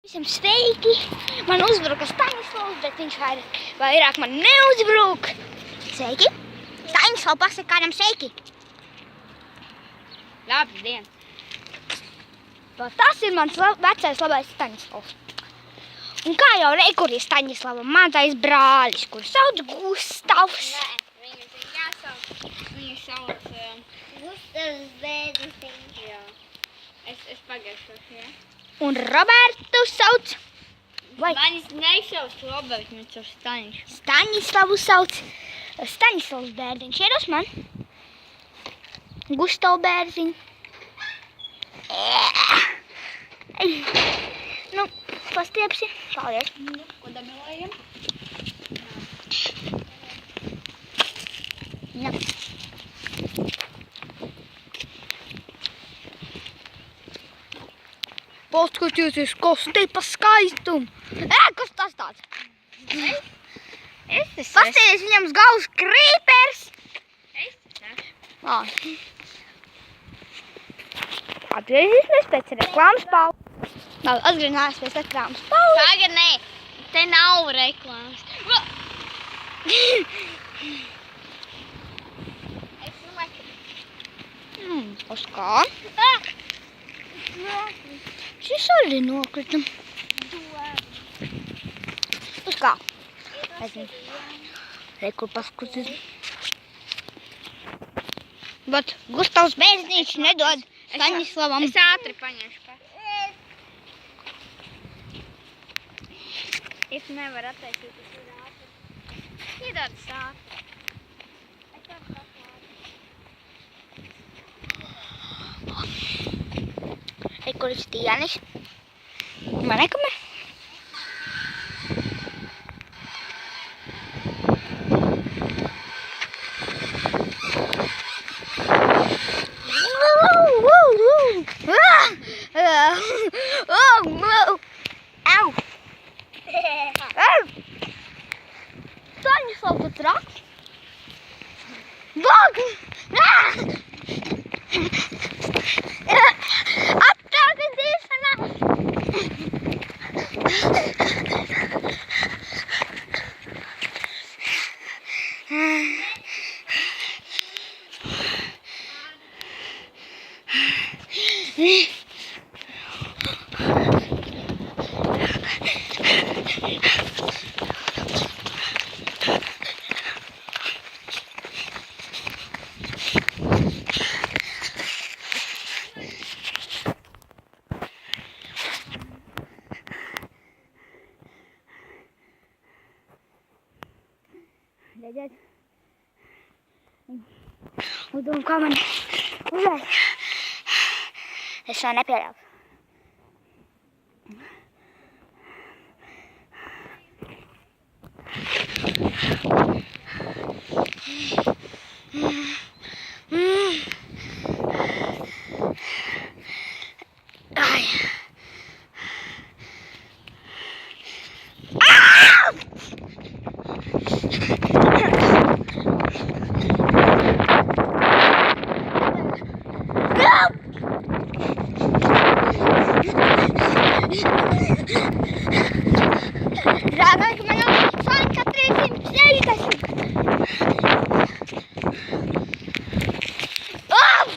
Visiem sveiki! Man uzbruka Staņislavs, bet viņš vairāk man neuzbruk. Sveiki! Staņislav, pasaka kādam sveiki! Labdien! Tas ir mans vecais labais Staņislavs. Un kā jau kur ir Staņislava mazais brālis, kur sauc Gustavs. Nē, viņu sauc... Gustavs Bēdisiņš. Jā. Es pagaišos, jā. Un Robertu sauc... Vai? Manis nesauc Roberts, man sauc Staņš. Staņislavu sauc Staņislavs Bērziņš. Iedos man? Gustav Bērziņ. Nu, pastiepsi. Paldies. Ko dabelējam? Jā. Paskatieties, kas te pa skaistumu. Kas tas tāds? Paskatieties, viņam uz galvas krīpers. Atgriezīsimies pēc reklāmas pauzes. Atgriezīsimies pēc reklāmas pauzes. Tagad nē, te nav reklāmas. Es domāju, Uz kā? Šis arī nokrita. Uz kā? Rekur paskatīt. Bet Gustavs Bērziņš nedod Staņislavam. Es ātri paņemšu pēc. Es nevaru attaisīt, es ir ātri. Iedod ātri. Kur ir Stījanis? Man nekamē? Au! Staņislav, tu traks? Bog! Redziet, uzdevumi, kā man uzvērst. Es šo nepieļauju. Ai. Žēl, ka man jau sāka 390. Oh!